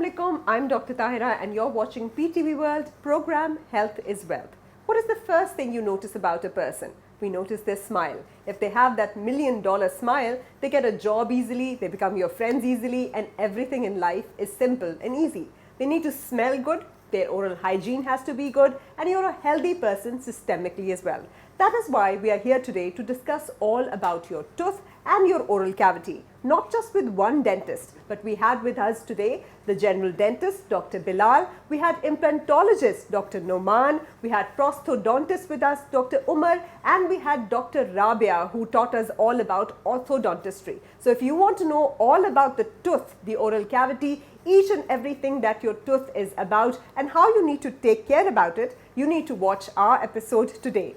Assalamualaikum, I'm Dr. Tahira and you're watching PTV World program Health is Wealth. What is the first thing you notice about a person? We notice their smile. If they have that $1 million smile, they get a job easily, they become your friends easily, and everything in life is simple and easy. They need to smell good, their oral hygiene has to be good, and you're a healthy person systemically as well. That is why we are here today to discuss all about your tooth and your oral cavity. Not just with one dentist, but we had with us today the general dentist, Dr. Bilal. We had implantologist, Dr. Nouman. We had prosthodontist with us, Dr. Omer. And we had Dr. Rabia, who taught us all about orthodontistry. So if you want to know all about the tooth, the oral cavity, each and everything that your tooth is about and how you need to take care about it, you need to watch our episode today.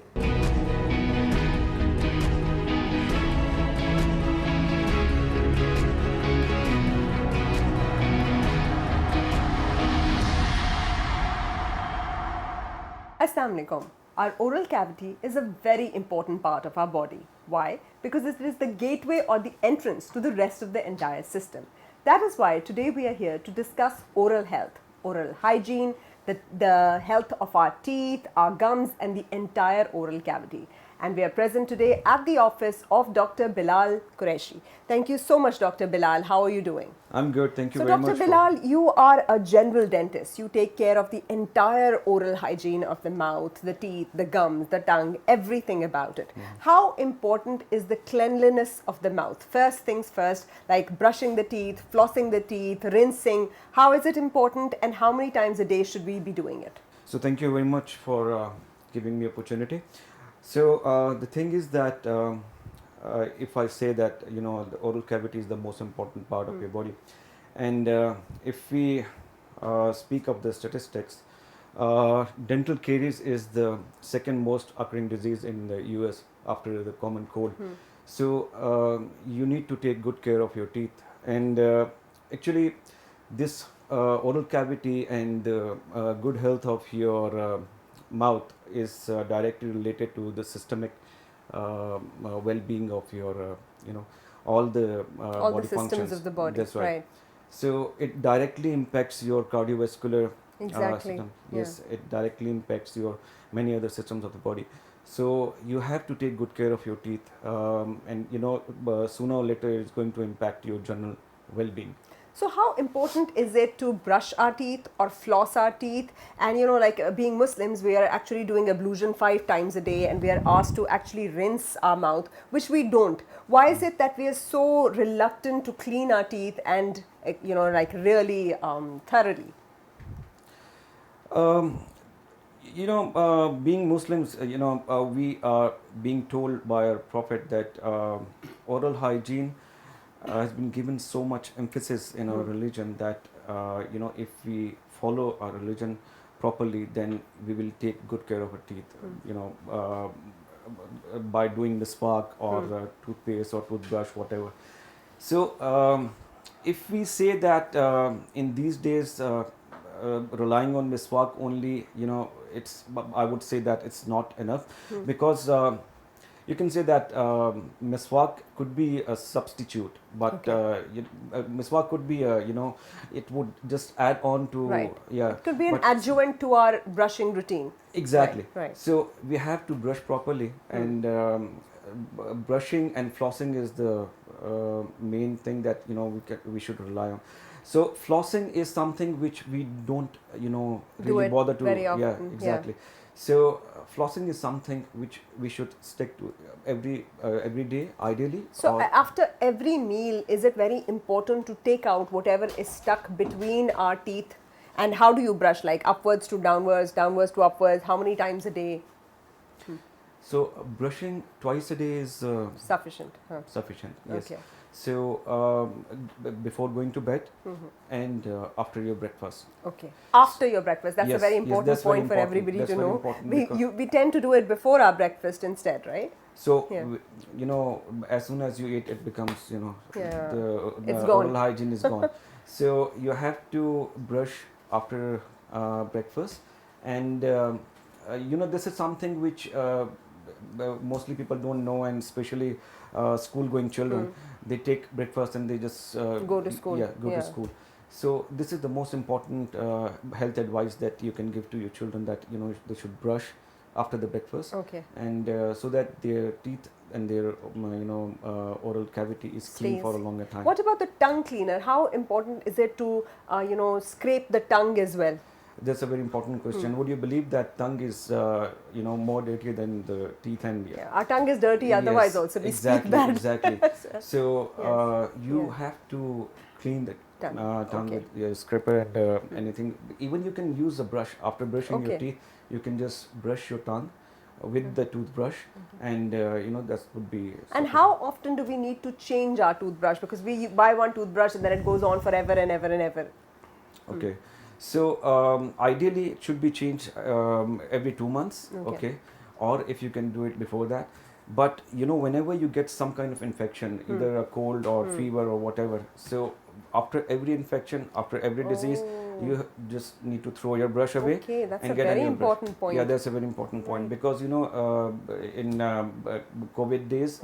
Assalamualaikum. Our oral cavity is a very important part of our body. Why? Because it is the gateway or the entrance to the rest of the entire system. That is why today we are here to discuss oral health, oral hygiene, the health of our teeth, our gums, and the entire oral cavity. And we are present today at the office of Dr. Bilal Qureshi. Thank you so much, Dr. Bilal. How are you doing? I'm good. Thank you very much. So, Dr. Bilal, you are a general dentist. You take care of the entire oral hygiene of the mouth, the teeth, the gums, the tongue, everything about it. How important is the cleanliness of the mouth? First things first, like brushing the teeth, flossing the teeth, rinsing. How is it important and how many times a day should we be doing it? So thank you very much for giving me opportunity. So the thing is that if I say that the oral cavity is the most important part of your body, and if we speak of the statistics, dental caries is the second most occurring disease in the US after the common cold. So you need to take good care of your teeth, and actually this oral cavity and good health of your mouth is directly related to the systemic well-being of your all the all body the systems functions of the body. That's right. So it directly impacts your cardiovascular system. Yes, it directly impacts your many other systems of the body. So you have to take good care of your teeth, and sooner or later it's going to impact your general well-being. So how important is it to brush our teeth or floss our teeth? And being Muslims, we are actually doing ablution 5 times a day and we are asked to actually rinse our mouth, which we don't. Why is it that we are so reluctant to clean our teeth and really thoroughly? Being Muslims, we are being told by our Prophet that oral hygiene has been given so much emphasis in our religion that if we follow our religion properly, then we will take good care of our teeth. By doing the spark or toothpaste or toothbrush, whatever. So if we say that in these days relying on the spark only, I would say that it's not enough, because you can say that miswak could be a substitute, but miswak could be it would just add on to it could be an adjuvant to our brushing routine. Exactly. Right. So we have to brush properly, and brushing and flossing is the main thing that we should rely on. So flossing is something which we don't really bother to. Very often. Yeah, exactly. So flossing is something which we should stick to every day, ideally. So after every meal, is it very important to take out whatever is stuck between our teeth? And how do you brush? Like upwards to downwards, downwards to upwards? How many times a day? So brushing twice a day is sufficient. Sufficient. Yes. Okay. So before going to bed and after your breakfast. Okay. After your breakfast, that's a very important point for everybody to know. We tend to do it before our breakfast instead, right? So as soon as you eat, it becomes the gone. oral hygiene is gone. So you have to brush after breakfast, and this is something which mostly people don't know, and especially school going children, they take breakfast and they just go to school. To school. So this is the most important health advice that you can give to your children, that they should brush after the breakfast, Okay. and so that their teeth and their oral cavity is clean Stays. for a longer time. What about the tongue cleaner? How important is it to scrape the tongue as well? That's a very important question. Would you believe that tongue is more dirty than the teeth? And Yeah, our tongue is dirty otherwise yes, also. We exactly, speak bad. exactly. So you Yeah. have to clean the tongue Okay. with your scraper and anything. Even you can use a brush after brushing your Okay. teeth. You can just brush your tongue with the toothbrush, and that would be. And super. how often do we need to change our toothbrush? Because we buy one toothbrush and then it goes on forever and ever and ever. Okay. So ideally it should be changed every 2 months. Okay. Or if you can do it before that. But whenever you get some kind of infection, either a cold or fever or whatever, so after every infection, after every disease, you just need to throw your brush away. Okay, that's and a get very new brush. important point. Yeah, that's a very important point, because in COVID days,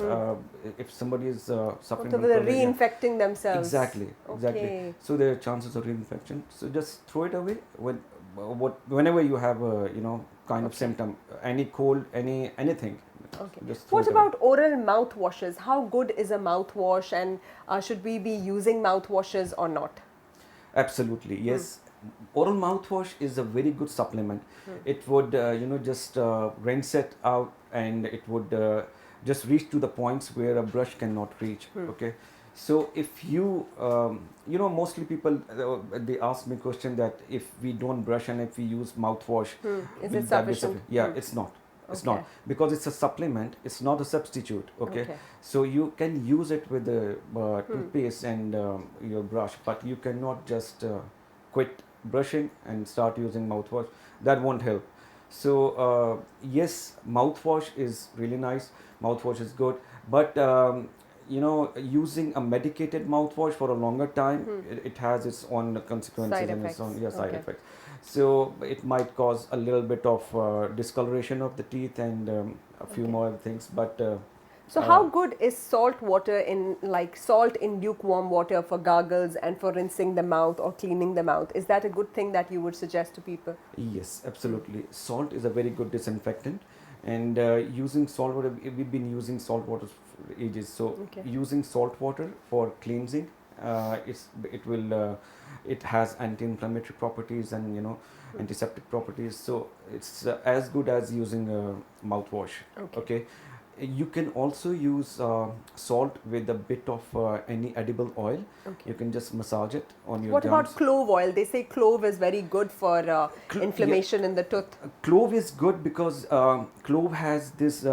if somebody is suffering So from they're COVID, yeah. reinfecting themselves. Exactly, exactly. Okay. So there are chances of reinfection. So just throw it away whenever you have a kind of symptom, any cold, anything. Okay. Just throw What it away. about oral mouthwashes? How good is a mouthwash, and should we be using mouthwashes or not? Absolutely, yes. Oral mouthwash is a very good supplement. It would just rinse it out, and it would just reach to the points where a brush cannot reach. Okay. So if you mostly people they ask me question that if we don't brush and if we use mouthwash, Is will it that be sufficient? sufficient? Yeah, it's not. It's not, because it's a supplement. It's not a substitute. Okay. So you can use it with the toothpaste and your brush, but you cannot just quit brushing and start using mouthwash. That won't help. So yes, mouthwash is really nice. Mouthwash is good, but using a medicated mouthwash for a longer time, it has its own consequences Side and its effects. own side effects. So it might cause a little bit of discoloration of the teeth and a few more things. But So how good is salt water salt in lukewarm water for gargles and for rinsing the mouth or cleaning the mouth? Is that a good thing that you would suggest to people? yes, absolutely. Salt is a very good disinfectant, and using salt water, we've been using salt water for ages. So using salt water for cleansing, it has anti-inflammatory properties and antiseptic properties. So it's as good as using a mouthwash. Okay. You can also use salt with a bit of any edible oil. You can just massage it on your What gums. about clove oil? They say clove is very good for inflammation in the tooth. Clove is good because clove has this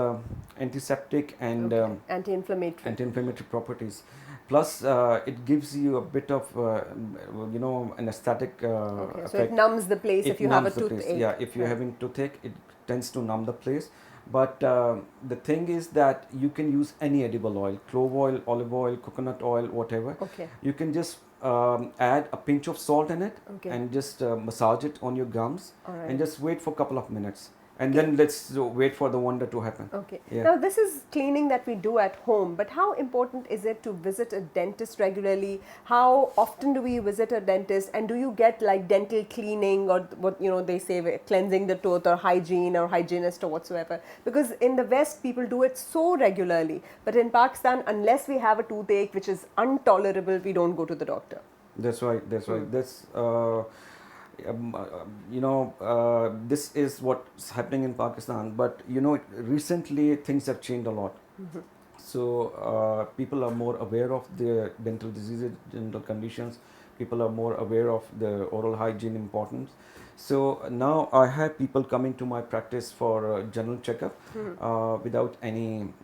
antiseptic and anti-inflammatory properties. Plus, it gives you a bit of an aesthetic effect. So it numbs the place if you have a toothache. Yeah, if you're having toothache, it tends to numb the place. But the thing is that you can use any edible oil, clove oil, olive oil, coconut oil, whatever. You can just add a pinch of salt in it and just massage it on your gums and just wait for a couple of minutes. And then let's wait for the wonder to happen. Now this is cleaning that we do at home, but how important is it to visit a dentist regularly? How often do we visit a dentist, and do you get like dental cleaning or what they say, cleansing the tooth or hygiene or hygienist or whatsoever? Because in the West people do it so regularly, but in Pakistan, unless we have a toothache which is intolerable, we don't go to the doctor. That's right. That's this is what's happening in Pakistan, but recently things have changed a lot. So people are more aware of their dental diseases, dental conditions. People are more aware of the oral hygiene importance. So now I have people coming to my practice for a general checkup without any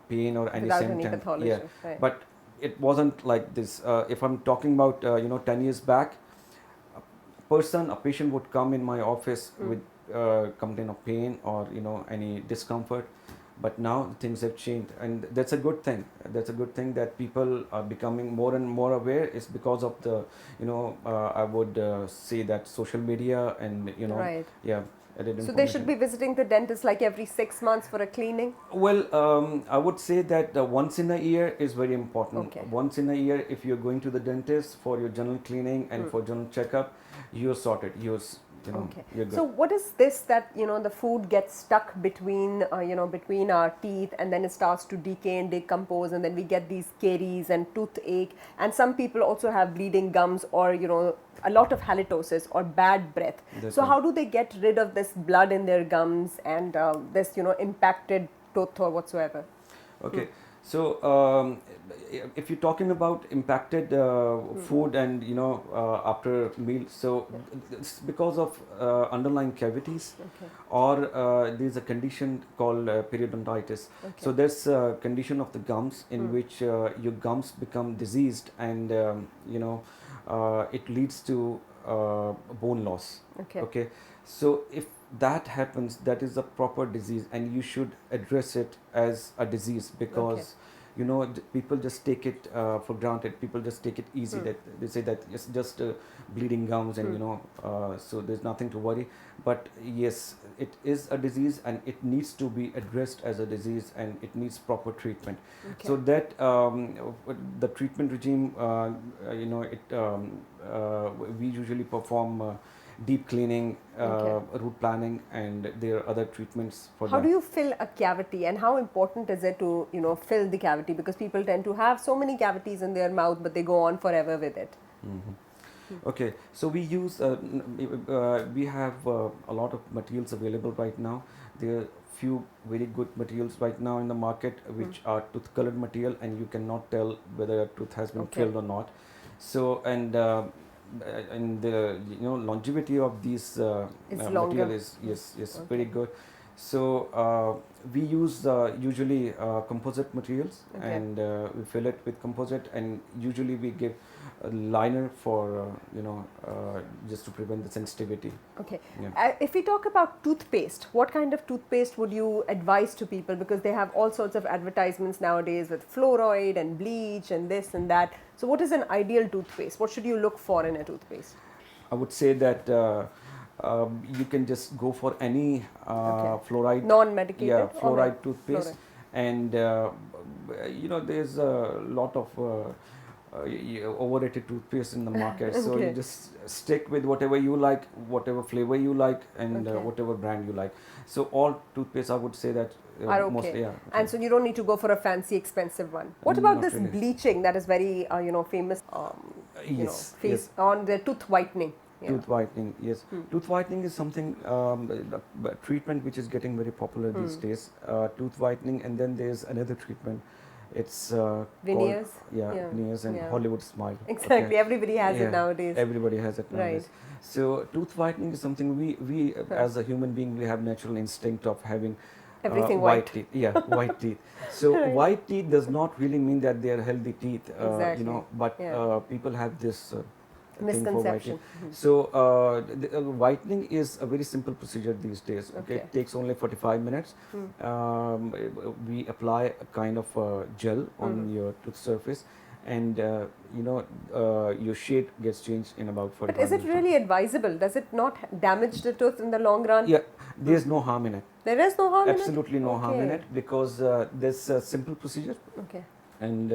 pain or any symptom. Any pathology. But it wasn't like this. If I'm talking about 10 years back, a patient would come in my office with complaint of pain or any discomfort, but now things have changed, and that's a good thing. That's a good thing that people are becoming more and more aware. It's because of the I would say that social media and added So they should information. be visiting the dentist like every 6 months for a cleaning? Well, I would say that once in a year is very important. Okay. Once in a year, if you're going to the dentist for your general cleaning and for general checkup, you're sorted. Okay. You're good. So what is this that, the food gets stuck between, between our teeth, and then it starts to decay and decompose, and then we get these caries and toothache, and some people also have bleeding gums, or, a lot of halitosis or bad breath. That's So right. how do they get rid of this blood in their gums and this, impacted tooth or whatsoever? Okay, so if you're talking about impacted food and after meal, so it's because of underlying cavities, Okay. or there's a condition called periodontitis. Okay. So there's a condition of the gums in which your gums become diseased, and it leads to bone loss. Okay. Okay, so if that happens, that is a proper disease, and you should address it as a disease, because people just take it for granted. People just take it easy, that they say that it's just bleeding gums, and so there's nothing to worry. But yes, it is a disease, and it needs to be addressed as a disease, and it needs proper treatment. Okay. So that the treatment regime, we usually perform deep cleaning, root planning, and there are other treatments for How that. do you fill a cavity, and how important is it to, fill the cavity? Because people tend to have so many cavities in their mouth, but they go on forever with it. Okay, so we use we have a lot of materials available right now. There are few very good materials right now in the market, which are tooth colored material, and you cannot tell whether a tooth has been filled or not. So and the longevity of these material longer. is very good. So we use usually composite materials, Okay. and we fill it with composite, and usually we give a liner for just to prevent the sensitivity. Okay. Yeah. If we talk about toothpaste, what kind of toothpaste would you advise to people? Because they have all sorts of advertisements nowadays with fluoride and bleach and this and that. So what is an ideal toothpaste? What should you look for in a toothpaste? I would say that you can just go for any fluoride, Non-medicated? yeah, or fluoride toothpaste, Fluoride. and there's a lot of overrated toothpaste in the market. So Okay. you just stick with whatever you like, whatever flavor you like, and Okay. whatever brand you like. So all toothpaste, I would say that Are okay. mostly, yeah. And so you don't need to go for a fancy, expensive one. What about Not this really. bleaching that is very, famous, Yes, face on the tooth whitening? Yeah. Tooth whitening, yes. Tooth whitening is something, the treatment which is getting very popular these days. Tooth whitening, and then there's another treatment. It's Veneers? called, Yeah. veneers and Yeah. Hollywood smile. Exactly. Okay. Everybody has it nowadays. Everybody has it nowadays. Right. So tooth whitening is something we as a human being, we have natural instinct of having Everything white white. teeth. Yeah, white teeth. So Right. white teeth does not really mean that they are healthy teeth. Exactly. But Yeah. people have this thing for Misconception. whitening. So whitening is a very simple procedure these days. Okay, Okay. it takes only 45 minutes. We apply a kind of gel on your tooth surface, and your shade gets changed in about 45 But is it minutes. really advisable? Does it not damage the tooth in the long run? Yeah, there's no harm in it. There is no harm Absolutely in it? no harm in Okay. it, because there's a simple procedure, Okay. and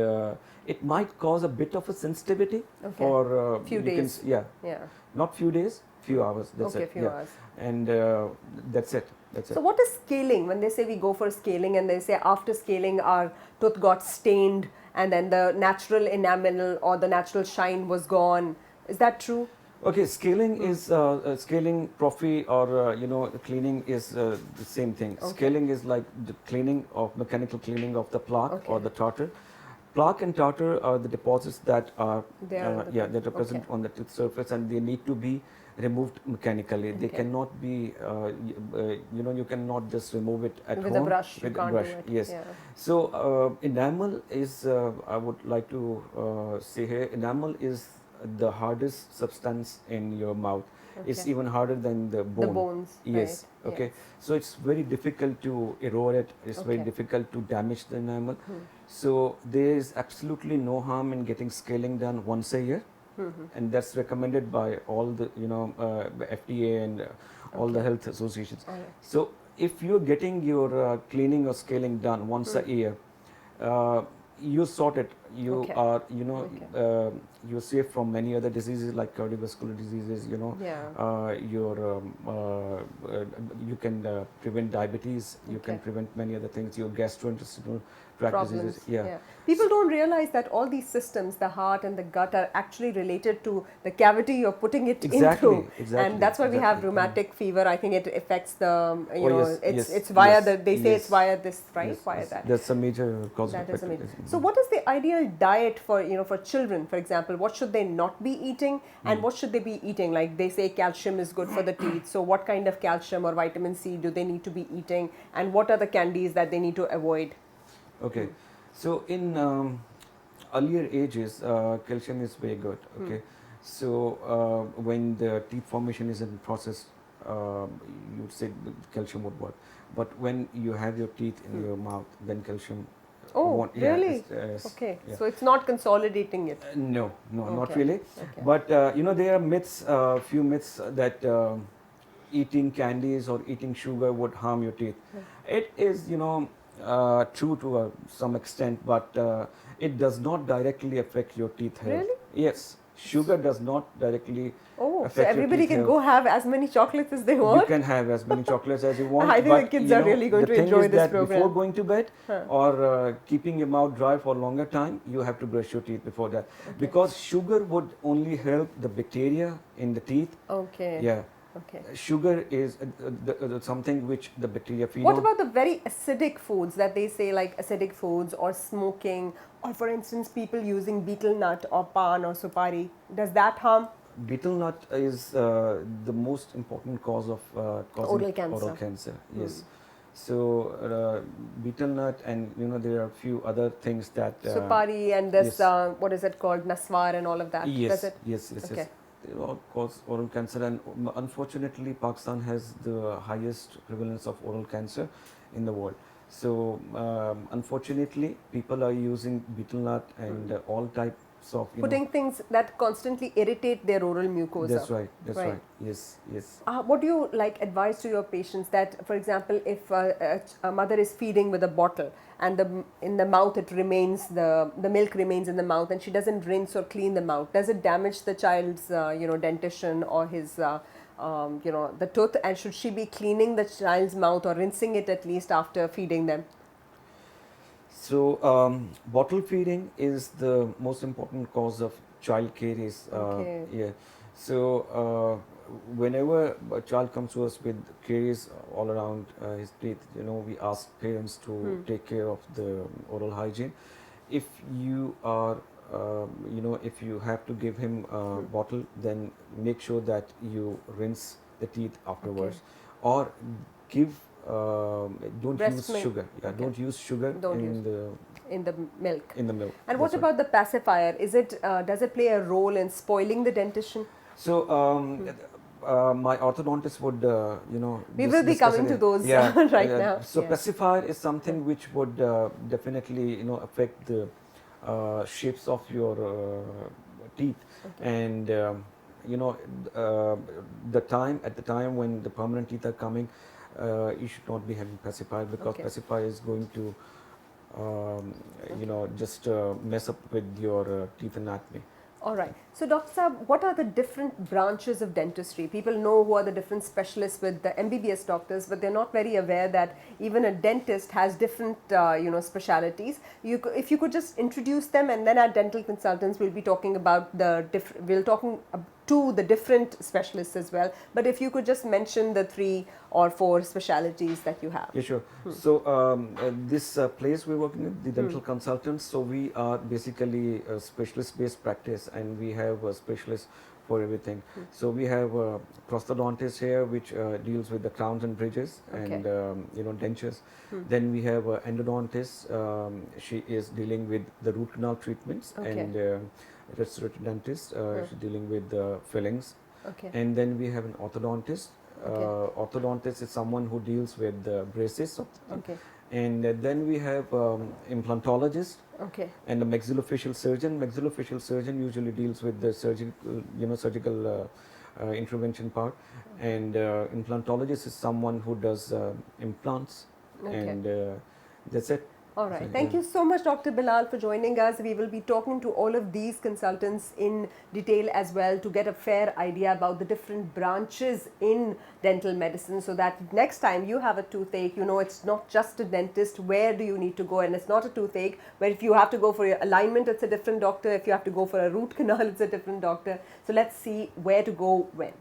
it might cause a bit of a sensitivity Okay. for Few you can days. yeah, Yeah. not few days, few hours. That's Okay, it. few yeah. hours. And that's it. That's So it. what is scaling? When they say we go for scaling, and they say after scaling our tooth got stained, and then the natural enamel or the natural shine was gone. Is that true? Okay, scaling is scaling, prophy, or cleaning is the same thing. Okay. Scaling is like the cleaning of mechanical cleaning of the plaque Okay. or the tartar. Plaque and tartar are the deposits that are They are on the tooth. that are present Okay. on the tooth surface, and they need to be removed mechanically. They Okay. cannot be you cannot just remove it at With home a brush, you with a can't brush. do it. Yes. Yeah. So enamel is I would like to say here, enamel is the hardest substance in your mouth. It's Okay. even harder than the bone. The bones. Yes. Right. Okay. So it's very difficult to erode it. It's very Okay. difficult to damage the enamel. So there is absolutely no harm in getting scaling done once a year. and that's recommended by all the FDA and all the health associations. All right. So if you're getting your cleaning or scaling done once a year, you sort it. You Okay. are Okay. you're safe from many other diseases like cardiovascular diseases. Yeah. You can prevent diabetes. You can Okay. prevent many other things. Your gastrointestinal tract Problems. diseases. Yeah. Yeah. People don't realize that all these systems, the heart and the gut, are actually related to the cavity you're putting it Exactly, into. exactly, And that's why we have exactly. rheumatic fever. I think it affects the, Oh, yes, yes, it's via yes, the, they say it's yes. via this, right? Yes, Via yes. that. That's a major cause of That is effect. amazing. So what is the ideal diet for, for children, for example? What should they not be eating and what should they be eating? Like they say calcium is good for the teeth. So what kind of calcium or vitamin C do they need to be eating? And what are the candies that they need to avoid? Okay. So in earlier ages, calcium is very good. Okay. So when the teeth formation is in process, you'd say calcium would work. But when you have your teeth in your mouth, then calcium. Oh, really? Okay. Yeah. So it's not consolidating it. No, not Okay. really. Okay. But there are myths, few myths that eating candies or eating sugar would harm your teeth. It is, true to some extent, but it does not directly affect your teeth health. Really? Yes, sugar does not directly Oh, so affect your everybody teeth can health. go have as many chocolates as they You want? can have as many chocolates as you want. I think but, the kids are really going to the thing enjoy is this that program. before going to bed or keeping your mouth dry for a longer time, you have to brush your teeth before that. Because sugar would only help the bacteria in the teeth. Okay. Yeah. Okay. Sugar is something which the bacteria feed What on. about the very acidic foods that they say, like acidic foods or smoking, or for instance, people using betel nut or pan or supari? Does that harm? Betel nut is the most important cause of causing Oral cancer. oral cancer. Yes. So betel nut, and there are a few other things that Supari and this, yes. what is it called, naswar and all of that? Yes, Does it? yes. Okay. They all cause oral cancer, and unfortunately, Pakistan has the highest prevalence of oral cancer in the world. So, unfortunately, people are using betel nut and all types of Putting things that constantly irritate their oral mucosa. That's right. That's right. Yes, yes. What do you advise to your patients that, for example, if a mother is feeding with a bottle and in the mouth it remains, the milk remains in the mouth and she doesn't rinse or clean the mouth, does it damage the child's dentition or his the tooth, and should she be cleaning the child's mouth or rinsing it at least after feeding them? So bottle feeding is the most important cause of child caries. Okay. Yeah. So whenever a child comes to us with caries all around his teeth, we ask parents to take care of the oral hygiene. If you are, if you have to give him a bottle, then make sure that you rinse the teeth afterwards, or give. Don't Breast use milk. sugar. Yeah, don't use sugar in the milk. In the milk. And what about the pacifier? Is it does it play a role in spoiling the dentition? So my orthodontist would we will be coming to those right now. So pacifier is something which would definitely affect the shapes of your teeth, and the time when the permanent teeth are coming, you should not be having pacifier, because pacifier is going to just mess up with your teeth anatomy. All right. So, Dr. Saab, what are the different branches of dentistry? People know who are the different specialists with the MBBS doctors, but they're not very aware that even a dentist has different, specialities. If you could just introduce them, and then our dental consultants will be talking about to the different specialists as well. But if you could just mention the 3 or 4 specialities that you have. Yeah, sure. So this place we're working with, the dental consultants, so we are basically a specialist-based practice, and we have a specialist for everything. So we have a prosthodontist here, which deals with the crowns and bridges and dentures. Then we have an endodontist. She is dealing with the root canal treatments, and restorative dentist. She's dealing with the fillings. And then we have an orthodontist. Orthodontist is someone who deals with the braces. And then we have implantologist. Okay. And the maxillofacial surgeon usually deals with the surgical intervention part, and implantologist is someone who does implants, Okay. and that's it. All right. So, Thank yeah. you so much, Dr. Bilal, for joining us. We will be talking to all of these consultants in detail as well to get a fair idea about the different branches in dental medicine, so that next time you have a toothache, you know it's not just a dentist. Where do you need to go? And it's not a toothache, where if you have to go for your alignment, it's a different doctor. If you have to go for a root canal, it's a different doctor. So let's see where to go when.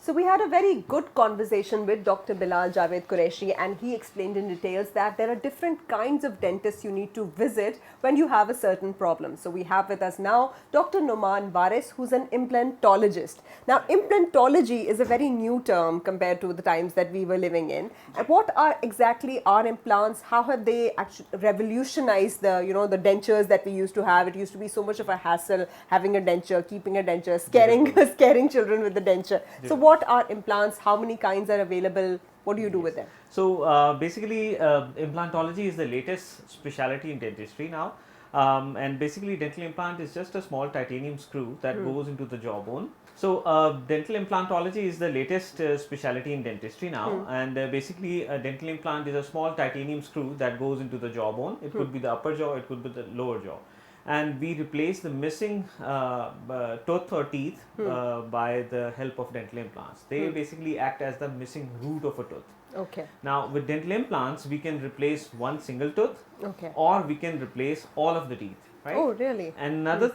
So we had a very good conversation with Dr. Bilal Javed Qureshi, and he explained in details that there are different kinds of dentists you need to visit when you have a certain problem. So we have with us now Dr. Nouman Waris, who's an implantologist. Now, implantology is a very new term compared to the times that we were living in. And what are exactly our implants? How have they actually revolutionized the dentures that we used to have? It used to be so much of a hassle having a denture, keeping a denture, scaring children with the denture. So what are implants? How many kinds are available? What do you do with them? So basically, implantology is the latest specialty in dentistry now. And basically, dental implant is just a small titanium screw that goes into the jawbone. So dental implantology is the latest specialty in dentistry now. And basically, a dental implant is a small titanium screw that goes into the jawbone. It could be the upper jaw, it could be the lower jaw. And we replace the missing tooth or teeth by the help of dental implants. They basically act as the missing root of a tooth. Okay. Now, with dental implants, we can replace one single tooth, Okay. or we can replace all of the teeth. Right? Oh, really? And another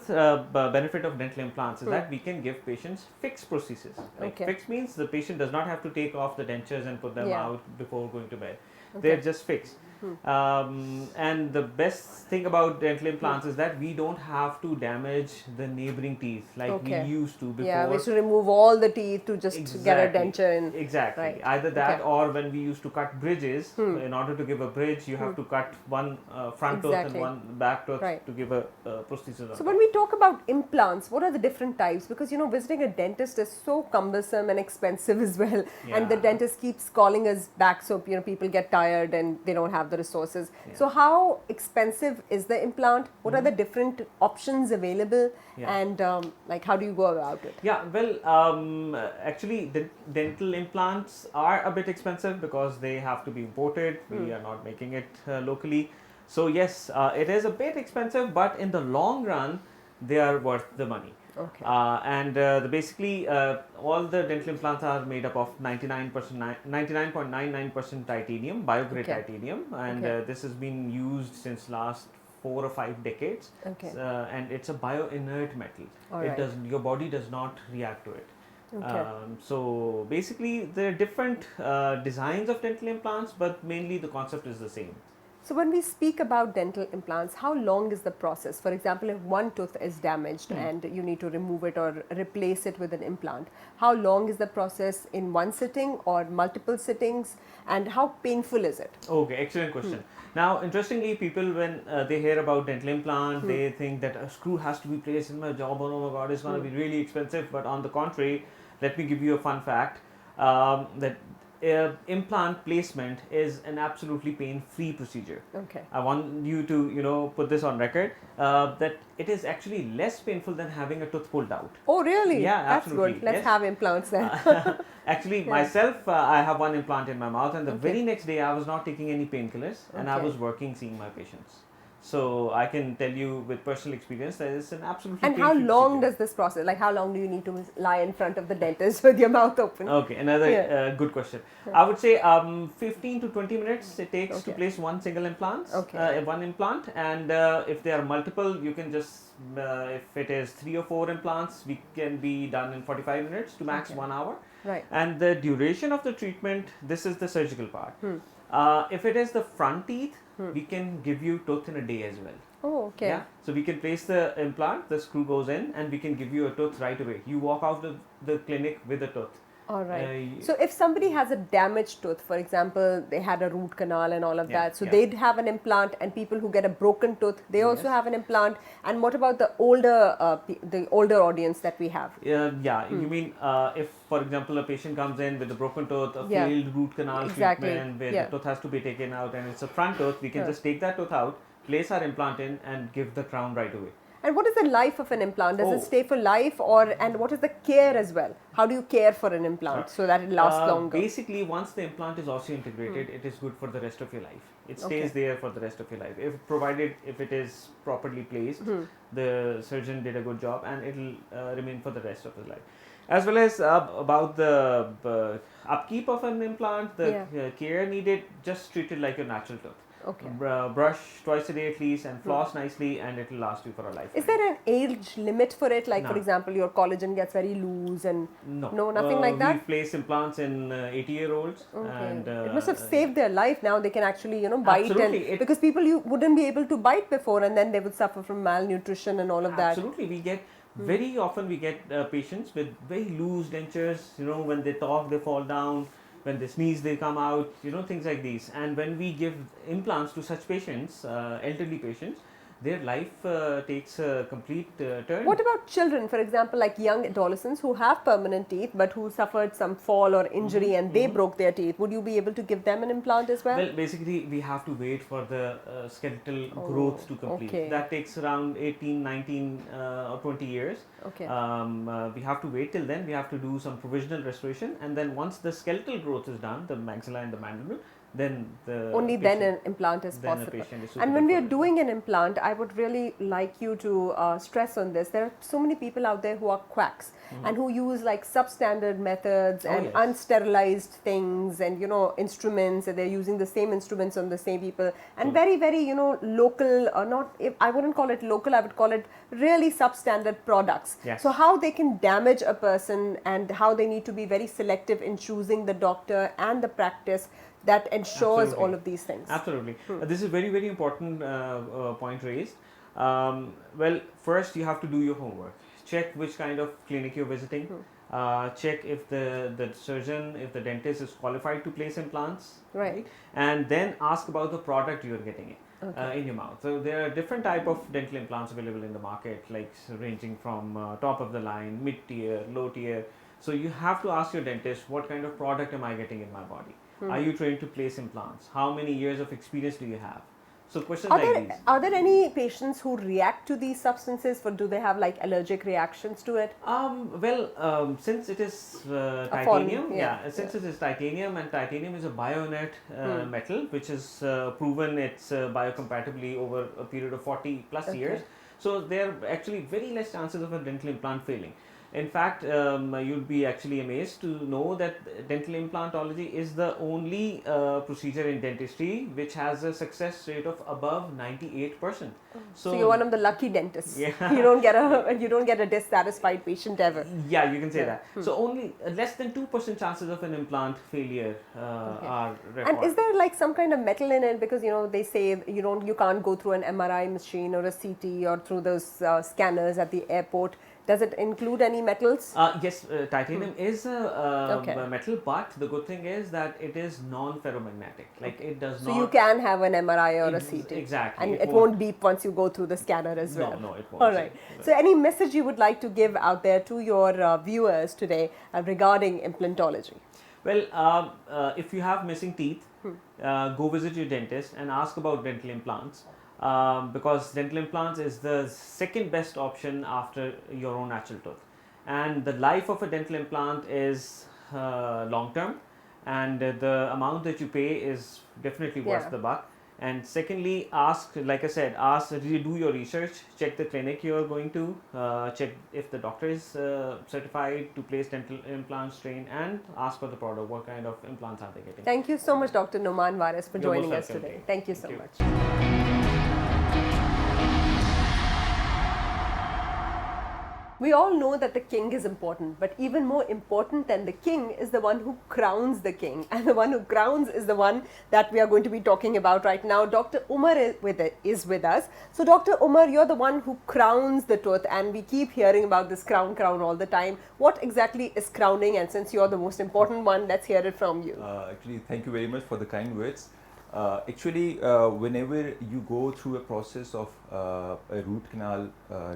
benefit of dental implants is that we can give patients fixed prosthesis. Like Okay. fixed means the patient does not have to take off the dentures and put them out before going to bed. Okay. They're just fixed. And the best thing about dental implants is that we don't have to damage the neighboring teeth like we used to before. Yeah, we used to remove all the teeth to just get a denture in. Exactly. Right. Either that or when we used to cut bridges, in order to give a bridge, you have to cut one front tooth and one back tooth to give a prosthesis. So when we talk about implants, what are the different types? Because visiting a dentist is so cumbersome and expensive as well, and the dentist keeps calling us back, so people get tired and they don't have the resources. So how expensive is the implant? What are the different options available, and how do you go about it? Yeah, well, actually, the dental implants are a bit expensive because they have to be imported. We are not making it locally. So yes, it is a bit expensive, but in the long run, they are worth the money. Okay. Basically, all the dental implants are made up of 99.99% titanium, biograde titanium, and this has been used since last 4 or 5 decades. Okay. And it's a bio-inert metal. Your body does not react to it. Okay. So basically, there are different designs of dental implants, but mainly the concept is the same. So when we speak about dental implants, how long is the process? For example, if one tooth is damaged and you need to remove it or replace it with an implant, how long is the process, in one sitting or multiple sittings, and how painful is it? Okay, excellent question. Now, interestingly, people when they hear about dental implant, they think that a screw has to be placed in my jawbone. Oh my God, it's going to be really expensive. But on the contrary, let me give you a fun fact that implant placement is an absolutely pain-free procedure. Okay. I want you to put this on record that it is actually less painful than having a tooth pulled out. Oh, really? Yeah, absolutely. That's good. Let's have implants then. Actually, myself, I have one implant in my mouth, and the very next day I was not taking any painkillers, and I was working, seeing my patients. So I can tell you with personal experience that it's an absolutely. And how long does this process? Like how long do you need to lie in front of the dentist with your mouth open? Okay, another good question. I would say 15 to 20 minutes it takes to place one single implant. One implant, and if there are multiple, you can just if it is 3 or 4 implants, we can be done in 45 minutes to max 1 hour. Right. And the duration of the treatment, this is the surgical part. If it is the front teeth, we can give you tooth in a day as well. Oh, okay. Yeah. So we can place the implant, the screw goes in, and we can give you a tooth right away. You walk out of the clinic with a tooth. All right. Uh, So if somebody has a damaged tooth, for example, they had a root canal and all of Yeah, that, so yeah. they'd have an implant, and people who get a broken tooth, they also Yes. have an implant. And what about the older audience that we have? Yeah, you mean if, for example, a patient comes in with a broken tooth, a Yeah. failed root canal Exactly. treatment where Yeah. the tooth has to be taken out and it's a front tooth, we can Yeah. just take that tooth out, place our implant in, and give the crown right away. And what is the life of an implant? Does Oh. it stay for life, and what is the care as well? How do you care for an implant so that it lasts longer? Basically, once the implant is osseointegrated, it is good for the rest of your life. It stays Okay. there for the rest of your life, if provided if it is properly placed. The surgeon did a good job, and it will remain for the rest of his life. As well as about the upkeep of an implant, the care needed, just treat it like your natural tooth. Okay. Brush twice a day at least and floss nicely, and it will last you for a lifetime. Is there an age limit for it? Like, No. for example, your collagen gets very loose and No, nothing like that? We place implants in 80-year-olds, and it must have saved their life. Now they can actually, bite. Absolutely. And because people you wouldn't be able to bite before, and then they would suffer from malnutrition and all of that. Absolutely, we get very often we get patients with very loose dentures. When they talk, they fall down. When they sneeze, they come out. Things like these. And when we give implants to such patients, elderly patients, their life takes a complete turn. What about children, for example, like young adolescents who have permanent teeth but who suffered some fall or injury and they broke their teeth? Would you be able to give them an implant as well? Well, basically, we have to wait for the skeletal growth to complete. okay. That takes around 18, 19 or 20 years. Okay. We have to wait till then. We have to do some provisional restoration, and then once the skeletal growth is done, the maxilla and the mandible, then Only then an implant is then a possible. patient is And when suitable we are for it. doing an implant, I would really like you to stress on this. There are so many people out there who are quacks and who use like substandard methods and yes. unsterilized things and instruments, and they're using the same instruments on the same people, and very local, or not, I wouldn't call it local, I would call it really substandard products. Yes. So how they can damage a person, and how they need to be very selective in choosing the doctor and the practice that ensures Absolutely. all of these things. Absolutely. This is very, very important point raised. Well, first you have to do your homework. Check which kind of clinic you're visiting. Check if the surgeon, if the dentist is qualified to place implants. Right. And then ask about the product you're getting in your mouth. So there are different type of dental implants available in the market, like ranging from top of the line, mid tier, low tier. So you have to ask your dentist, what kind of product am I getting in my body? Are you trained to place implants? How many years of experience do you have? So questions like these. Are there any patients who react to these substances, or do they have like allergic reactions to it? Since it is foreign, titanium, it is titanium, and titanium is a bioinert metal, which is proven its biocompatibility over a period of 40 plus years. So there are actually very less chances of a dental implant failing. In fact, you'll be actually amazed to know that dental implantology is the only procedure in dentistry which has a success rate of above 98%. So you're one of the lucky dentists. Yeah. You don't get a dissatisfied patient ever. Yeah, you can say that. So only less than 2% chances of an implant failure are recorded. And is there like some kind of metal in it? Because they say you can't go through an MRI machine or a CT or through those scanners at the airport. Does it include any metals? Yes, titanium is a metal, but the good thing is that it is non-ferromagnetic. Like it does not. So you can have an MRI or a CT. Exactly. And it won't beep once you go through the scanner as well. No, it won't. All right. So any message you would like to give out there to your viewers today regarding implantology? Well, if you have missing teeth, go visit your dentist and ask about dental implants. Because dental implants is the second best option after your own natural tooth, and the life of a dental implant is long term, and the amount that you pay is definitely worth the buck. And secondly, like I said, do your research, check the clinic you are going to, check if the doctor is certified to place dental implants, trained, and ask for the product, what kind of implants are they getting. Thank you so much, Dr. Nouman Waris, for joining us today. Thank you so much. We all know that the king is important, but even more important than the king is the one who crowns the king. And the one who crowns is the one that we are going to be talking about right now. Dr. Omer is with us. So, Dr. Omer, you're the one who crowns the tooth, and we keep hearing about this crown all the time. What exactly is crowning? And since you're the most important one, let's hear it from you. Actually, thank you very much for the kind words. Whenever you go through a process of a root canal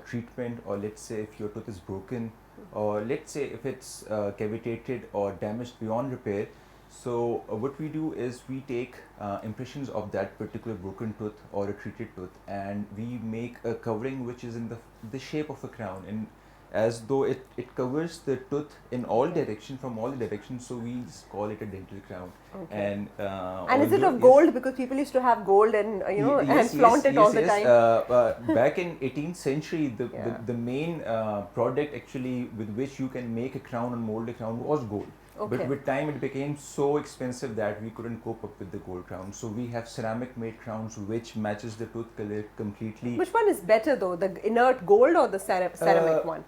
treatment, or let's say if your tooth is broken, or let's say if it's cavitated or damaged beyond repair, so what we do is we take impressions of that particular broken tooth or a treated tooth, and we make a covering which is in the shape of a crown, and as though it covers the tooth in all directions, from all the directions, so we just call it a dental crown. Okay. And is it of gold? Because people used to have gold and and flaunt it all the time. Back in 18th century, the main product actually with which you can make a crown and mold a crown was gold. Okay. But with time it became so expensive that we couldn't cope up with the gold crown. So we have ceramic made crowns which matches the tooth color completely. Which one is better though, the inert gold or the ceramic one?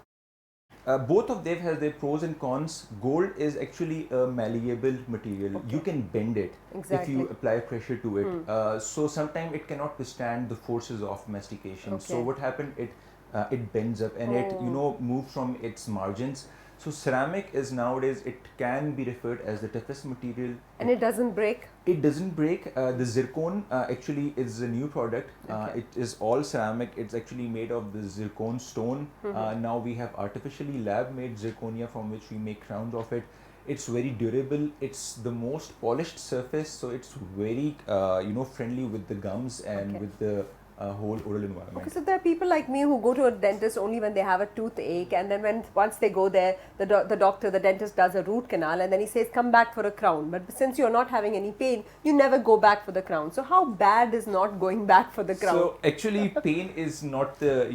Both of them have their pros and cons. Gold is actually a malleable material. Okay. You can bend it if you apply pressure to it. So sometimes it cannot withstand the forces of mastication. Okay. So what happened? It bends up and it moves from its margins. So ceramic is nowadays, it can be referred as the toughest material. And it doesn't break? It doesn't break. The zircon actually is a new product. Okay. It is all ceramic. It's actually made of the zircon stone. Now we have artificially lab made zirconia from which we make crowns of it. It's very durable. It's the most polished surface, so it's very friendly with the gums and with the whole oral environment. Okay, so there are people like me who go to a dentist only when they have a toothache, and then once they go there, the dentist does a root canal, and then he says come back for a crown. But since you're not having any pain, you never go back for the crown. So how bad is not going back for the crown? So actually pain is not the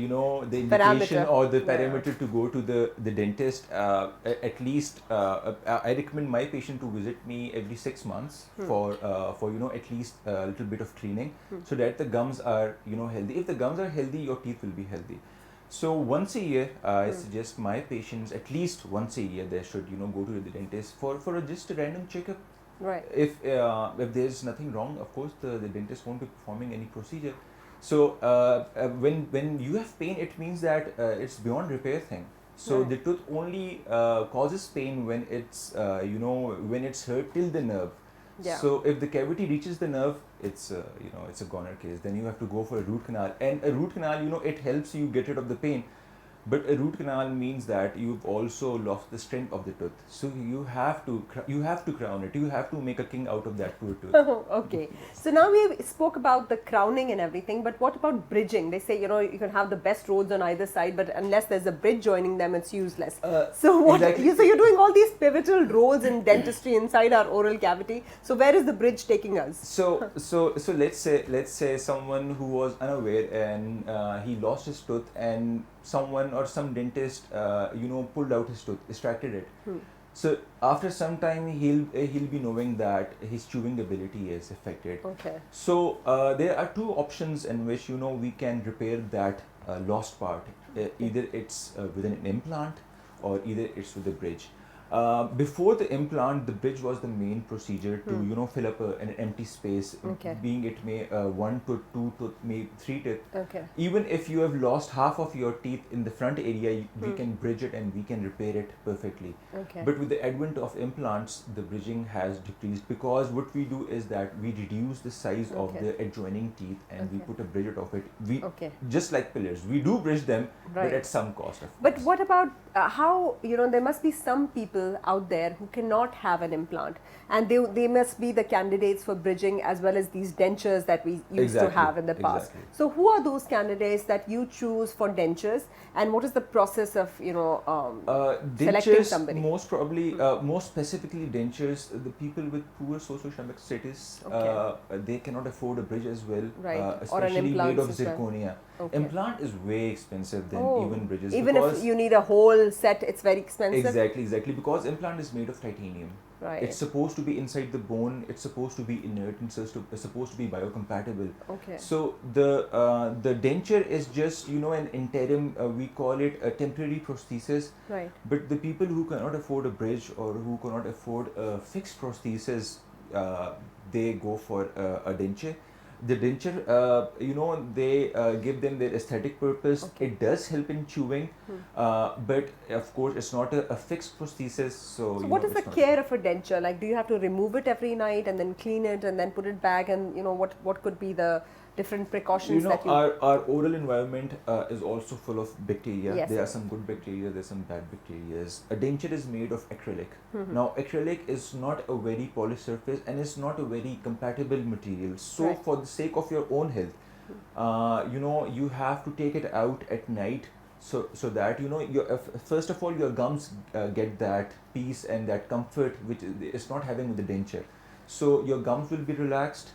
the indication or the parameter to go to the dentist. At least I recommend my patient to visit me every 6 months for at least a little bit of cleaning, so that the gums are healthy. If the gums are healthy, your teeth will be healthy. So once a year, I suggest my patients at least once a year they should go to the dentist for just a random checkup. Right. If there's nothing wrong, of course the dentist won't be performing any procedure. So when you have pain, it means that it's beyond repair thing. So the tooth only causes pain when it's when it's hurt till the nerve. Yeah. So if the cavity reaches the nerve, it's it's a goner case. Then you have to go for a root canal, and a root canal it helps you get rid of the pain. But a root canal means that you've also lost the strength of the tooth. So you have to crown it. You have to make a king out of that poor tooth. Oh, okay. So now we spoke about the crowning and everything, but what about bridging? They say you can have the best roads on either side, but unless there's a bridge joining them, it's useless. So what? Exactly. So you're doing all these pivotal roles in dentistry inside our oral cavity. So where is the bridge taking us? So let's say someone who was unaware and he lost his tooth, and someone or some dentist pulled out his tooth, extracted it. So after some time he'll be knowing that his chewing ability is affected. Okay. So there are two options in which we can repair that lost part. Either it's with an implant, or either it's with a bridge. Before the implant, the bridge was the main procedure to fill up an empty space, being it may 1 to 2 to maybe 3 teeth. Okay. Even if you have lost half of your teeth in the front area, we can bridge it and we can repair it perfectly. Okay. But with the advent of implants, the bridging has decreased, because what we do is that we reduce the size of the adjoining teeth and we put a bridge of it. We just like pillars, we do bridge them, but at some cost. But what about how there must be some people out there who cannot have an implant, and they must be the candidates for bridging as well as these dentures that we used to have in the past. So who are those candidates that you choose for dentures, and what is the process of selecting somebody? Most probably, most specifically dentures, the people with poor socio-economic status, they cannot afford a bridge as well, especially made of zirconia. Implant is way expensive than even bridges. Even if you need a whole set, it's very expensive. Exactly, because implant is made of titanium. Right. It's supposed to be inside the bone. It's supposed to be inert and it's supposed to be biocompatible. Okay. So the denture is just an interim. We call it a temporary prosthesis. Right. But the people who cannot afford a bridge or who cannot afford a fixed prosthesis, they go for a denture. The denture, they give them their aesthetic purpose. Okay. It does help in chewing, but of course it's not a fixed prosthesis. So what is the care of a denture? Like, do you have to remove it every night and then clean it and then put it back? And what could be the different precautions that you... Our oral environment is also full of bacteria. Yes, There are yes. some good bacteria, there's some bad bacteria. A denture is made of acrylic. Now acrylic is not a very polished surface and it's not a very compatible material. So Right. for the sake of your own health, you have to take it out at night so that first of all your gums get that peace and that comfort which is not having with the denture. So your gums will be relaxed.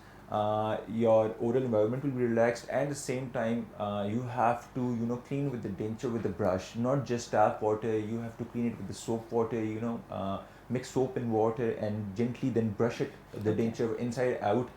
Your oral environment will be relaxed, and at the same time you have to clean with the denture with the brush, not just tap water. You have to clean it with the soap water, mix soap and water and gently then brush it, the denture inside out.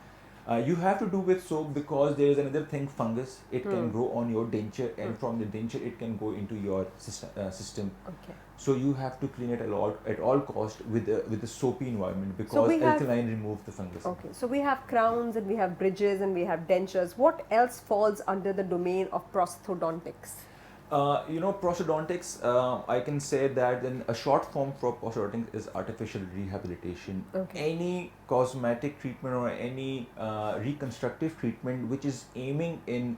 You have to do with soap because there is another thing, fungus. It can grow on your denture, and from the denture it can go into your system. Okay. So you have to clean it at all cost with the soapy environment because So we have- alkaline removes the fungus. Okay. So we have crowns and we have bridges and we have dentures. What else falls under the domain of prosthodontics? Prosthodontics, I can say that then a short form for prosthodontics is artificial rehabilitation. Okay. Any cosmetic treatment or any reconstructive treatment which is aiming in,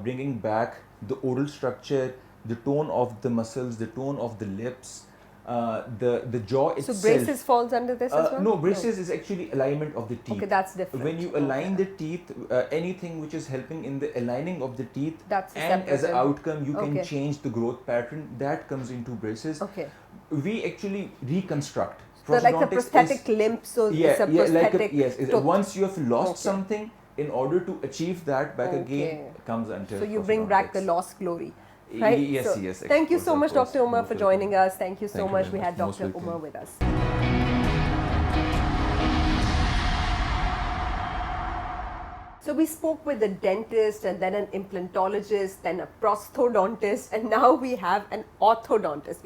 bringing back the oral structure, the tone of the muscles, the tone of the lips, the jaw itself. So braces falls under this as well? No, braces is actually alignment of the teeth. Okay, that's different. When you align the teeth, anything which is helping in the aligning of the teeth, That's and as an separate. outcome you can Okay. change the growth pattern, that comes into braces. Okay. We actually reconstruct. So like the Prosthodontics prosthetic is- limb, so yeah, it's a yeah, prosthetic yes. tooth. Once you have lost Okay. something, in order to achieve that back Okay. again, comes under. So you bring back the prosthodontics. lost glory. Right? Yes, So yes. Thank you of so much, course. Dr. Omer, Most for welcome. joining us. Thank you so Thank you much. very We had much. Most Dr. welcome. Omer with us. So we spoke with a dentist and then an implantologist, then a prosthodontist, and now we have an orthodontist.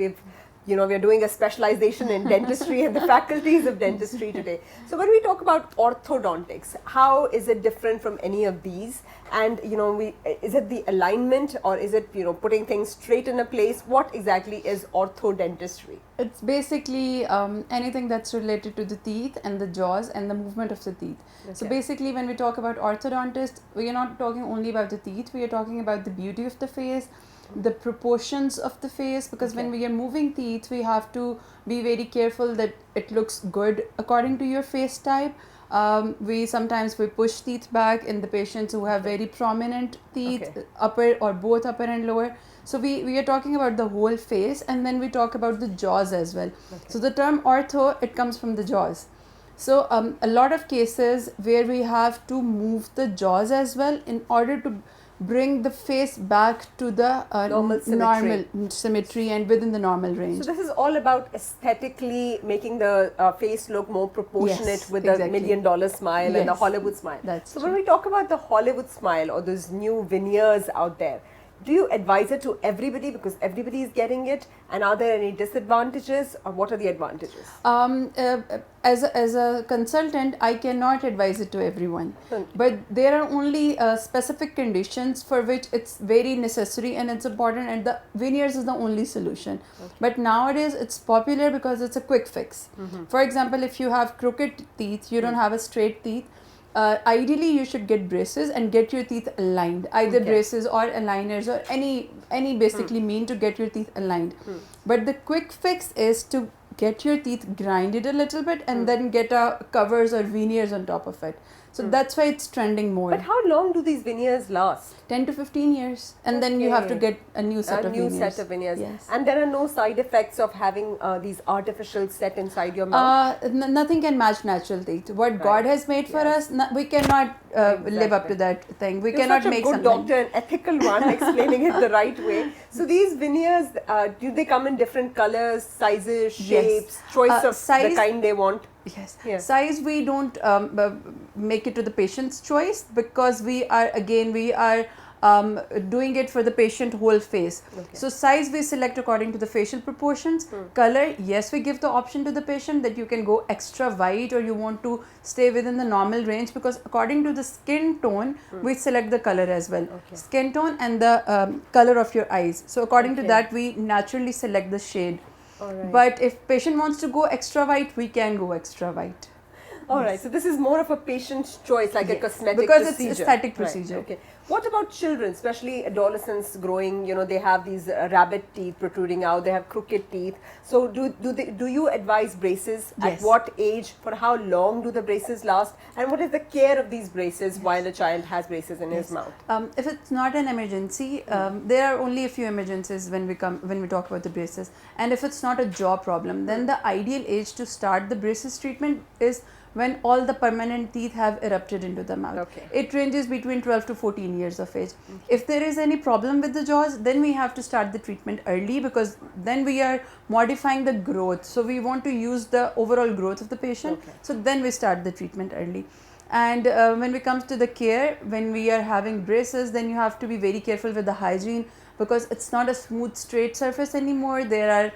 We're doing a specialization in dentistry and the faculties of dentistry today. So when we talk about orthodontics, how is it different from any of these? And is it the alignment or is it putting things straight in a place? What exactly is orthodentistry? It's basically anything that's related to the teeth and the jaws and the movement of the teeth. So Okay. basically when we talk about orthodontist, we are not talking only about the teeth, we are talking about the beauty of the face, the proportions of the face, because Okay. when we are moving teeth, we have to be very careful that it looks good according to your face type. We sometimes push teeth back in the patients who have very prominent teeth, Okay. upper or both upper and lower. So we are talking about the whole face, and then we talk about the jaws as well. Okay. So the term ortho, it comes from the jaws. So a lot of cases where we have to move the jaws as well in order to bring the face back to the Normal symmetry. normal symmetry and within the normal range. So this is all about aesthetically making the face look more proportionate Yes, with the exactly. $1 million smile and the Yes. Hollywood smile. That's so true. when we talk about the Hollywood smile or those new veneers out there, do you advise it to everybody because everybody is getting it? And are there any disadvantages or what are the advantages? As a consultant, I cannot advise it to everyone. Okay. But there are only specific conditions for which it's very necessary and it's important, and the veneers is the only solution. But nowadays it's popular because it's a quick fix. For example, if you have crooked teeth, you don't have a straight teeth, ideally you should get braces and get your teeth aligned, either Okay. braces or aligners or any basically mean to get your teeth aligned. But the quick fix is to get your teeth grinded a little bit and then get covers or veneers on top of it. So that's why it's trending more. But how long do these veneers last? 10 to 15 years, and then you have to Okay. get a new set A of new veneers. set of veneers. Yes. And there are no side effects of having these artificial set inside your mouth? Nothing can match natural teeth. What Right. God has made for Yes. us, we cannot live up Exactly. to that thing. We You're cannot such a make good something. doctor, an ethical one, explaining it the right way. So these veneers, do they come in different colors, sizes, Yes. shapes, choice of the Size- kind they want? Yes. Yeah. Size we don't make it to the patient's choice, because we are doing it for the patient whole face. Okay. So size we select according to the facial proportions. Color, yes, we give the option to the patient that you can go extra white or you want to stay within the normal range, because according to the skin tone we select the color as well. Okay. Skin tone and the color of your eyes. So according to Okay. that we naturally select the shade. All right. But if patient wants to go extra white, we can go extra white. All right, so this is more of a patient's choice, like a Yes, cosmetic because procedure. it's aesthetic Right, procedure. okay. What about children, especially adolescents growing, they have these rabbit teeth protruding out, they have crooked teeth. So do you advise braces? Yes. At what age? For how long do the braces last? And what is the care of these braces while a child has braces in his mouth? If it's not an emergency, there are only a few emergencies when we talk about the braces. And if it's not a jaw problem, then the ideal age to start the braces treatment is when all the permanent teeth have erupted into the mouth. Okay. It ranges between 12 to 14 years of age. If there is any problem with the jaws, then we have to start the treatment early, because then we are modifying the growth. So we want to use the overall growth of the patient. Okay. So then we start the treatment early. And when it comes to the care, when we are having braces, then you have to be very careful with the hygiene, because it's not a smooth straight surface anymore. There are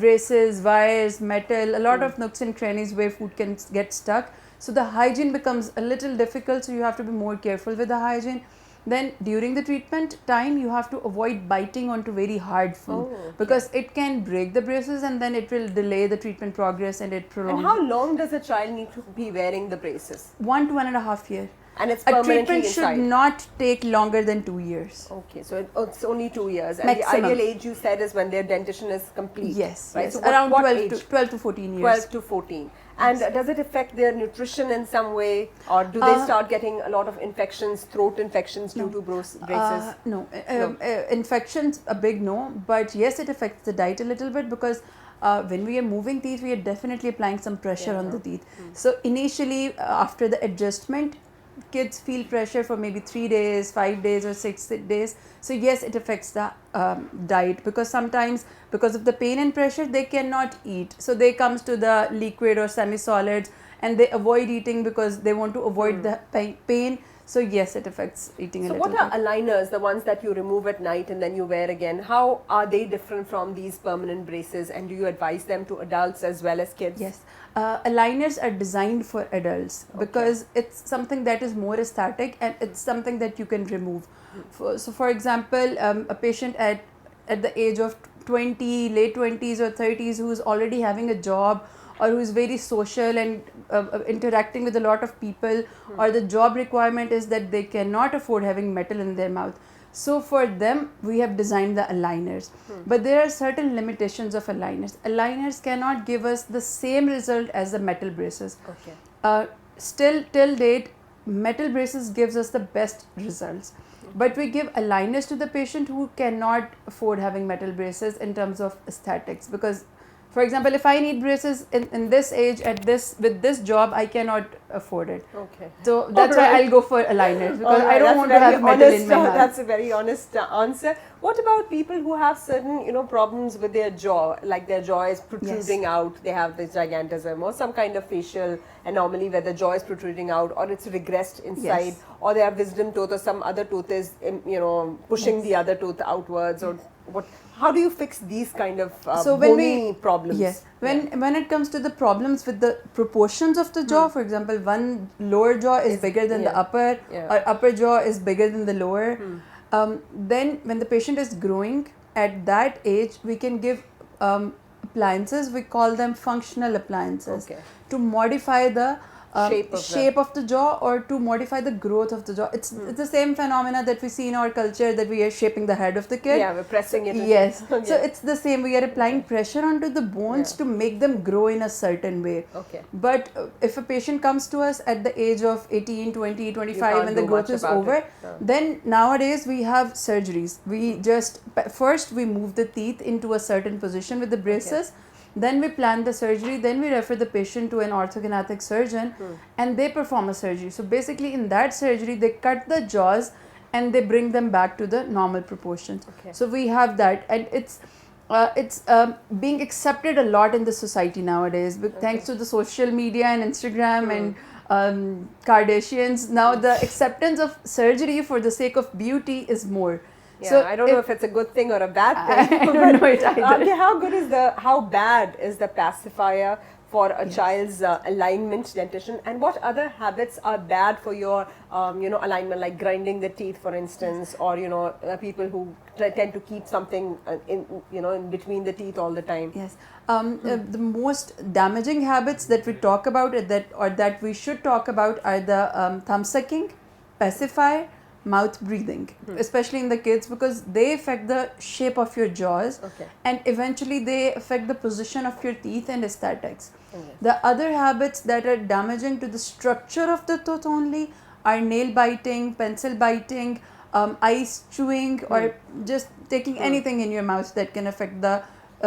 braces, wires, metal, a lot of nooks and crannies where food can get stuck. So the hygiene becomes a little difficult, so you have to be more careful with the hygiene. Then during the treatment time, you have to avoid biting onto very hard food, because it can break the braces and then it will delay the treatment progress and it prolongs. And how long does a child need to be wearing the braces? 1 to 1.5 years. And it's A permanently treatment inside? should not take longer than 2 years. Okay, so it's only 2 years. And Maximum. the ideal age you said is when their dentition is complete. Yes, right? yes. So Around what 12 age? to 12 to 14 years. 12 to 14. And does it affect their nutrition in some way, or do they start getting a lot of infections, throat infections due to braces? No. Infections, a big no. But yes, it affects the diet a little bit, because when we are moving teeth, we are definitely applying some pressure on the teeth. So initially, after the adjustment, kids feel pressure for maybe 3 days, 5 days or 6 days. So yes, it affects the diet, because sometimes because of the pain and pressure, they cannot eat. So they comes to the liquid or semi-solids and they avoid eating because they want to avoid the pain. So yes, it affects eating a So little what are bit. aligners, the ones that you remove at night and then you wear again? How are they different from these permanent braces, and do you advise them to adults as well as kids? Yes, aligners are designed for adults because it's something that is more aesthetic and it's something that you can remove. So for example, a patient at the age of 20, late 20s or 30s who is already having a job, or who is very social and interacting with a lot of people, or the job requirement is that they cannot afford having metal in their mouth. So for them, we have designed the aligners. But there are certain limitations of aligners. Aligners cannot give us the same result as the metal braces. Okay. Still till date, metal braces gives us the best results. But we give aligners to the patient who cannot afford having metal braces in terms of aesthetics, because for example, if I need braces in this age with this job, I cannot afford it. Okay. So that's why I'll go for aligners, because I don't want to have metal in my mouth. That's a very honest answer. What about people who have certain, problems with their jaw, like their jaw is protruding out, they have this gigantism or some kind of facial anomaly where the jaw is protruding out, or it's regressed inside, or they have wisdom tooth or some other tooth is, pushing the other tooth outwards, or what? How do you fix these kind of bony problems? Yes, when it comes to the problems with the proportions of the jaw, for example, one lower jaw is bigger than the upper, or upper jaw is bigger than the lower, then when the patient is growing at that age, we can give appliances, we call them functional appliances, to modify the shape of the jaw, or to modify the growth of the jaw. It's the same phenomena that we see in our culture, that we are shaping the head of the kid. Yeah, we're pressing it. Yes. So it's the same. We are applying pressure onto the bones to make them grow in a certain way. Okay. But if a patient comes to us at the age of 18, 20, 25 and the growth is over, then nowadays we have surgeries. We just, first we move the teeth into a certain position with the braces. Then we plan the surgery, then we refer the patient to an orthognathic surgeon and they perform a surgery. So basically in that surgery, they cut the jaws and they bring them back to the normal proportions. Okay. So we have that, and it's being accepted a lot in the society nowadays, thanks to the social media and Instagram and Kardashians. Now the acceptance of surgery for the sake of beauty is more. Yeah, So I don't know if it's a good thing or a bad thing. I don't know it either. Okay, how bad is the pacifier for a child's alignment dentition, and what other habits are bad for your alignment, like grinding the teeth, for instance, or people who tend to keep something in between the teeth all the time? Yes. The most damaging habits that we talk about that we should talk about are the thumb sucking, pacifier, mouth breathing, especially in the kids, because they affect the shape of your jaws, and eventually they affect the position of your teeth and aesthetics. The other habits that are damaging to the structure of the tooth only are nail biting, pencil biting, ice chewing, or just taking anything in your mouth that can affect the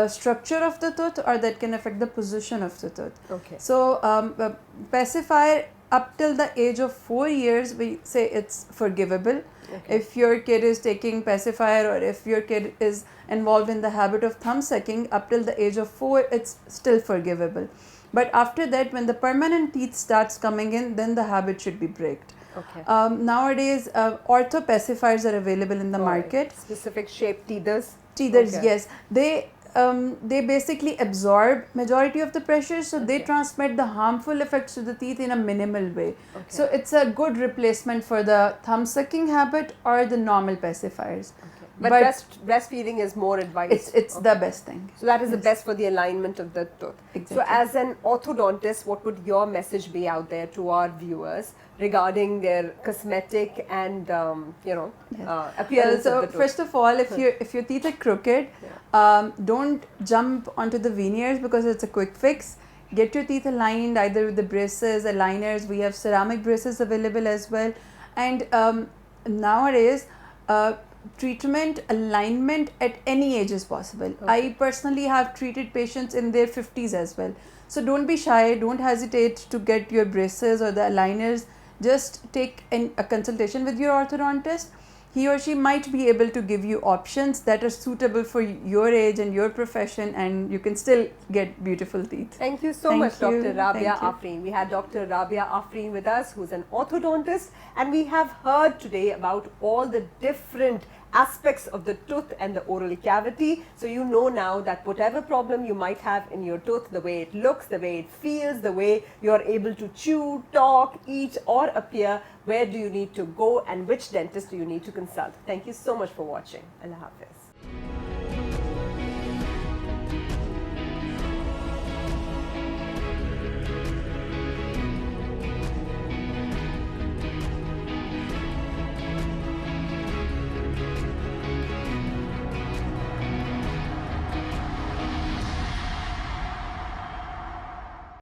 structure of the tooth or that can affect the position of the tooth. Okay. So pacifier up till the age of 4 years, we say it's forgivable. Okay. If your kid is taking pacifier, or if your kid is involved in the habit of thumb sucking up till the age of 4, it's still forgivable. But after that, when the permanent teeth starts coming in, then the habit should be breaked. Okay. Nowadays, ortho pacifiers are available in the market. Specific shape teethers? Teethers, yes. They basically absorb majority of the pressure, so they transmit the harmful effects to the teeth in a minimal way. Okay. So it's a good replacement for the thumb sucking habit or the normal pacifiers. Okay. But breastfeeding is more advised. It's the best thing. So that is the best for the alignment of the tooth. Exactly. So as an orthodontist, what would your message be out there to our viewers regarding their cosmetic and appearance of the tooth? First of all, if your teeth are crooked, don't jump onto the veneers because it's a quick fix. Get your teeth aligned either with the braces, aligners. We have ceramic braces available as well. And nowadays, treatment, alignment at any age is possible. Okay. I personally have treated patients in their 50s as well. So don't be shy, don't hesitate to get your braces or the aligners. Just take a consultation with your orthodontist. He or she might be able to give you options that are suitable for your age and your profession, and you can still get beautiful teeth. Thank you so much, Dr. Rabia Afreen. We had Dr. Rabia Afreen with us, who's an orthodontist, and we have heard today about all the different aspects of the tooth and the oral cavity. So you know now that whatever problem you might have in your tooth, the way it looks, the way it feels, the way you are able to chew, talk, eat or appear, where do you need to go and which dentist do you need to consult? Thank you so much for watching. Allah Hafiz.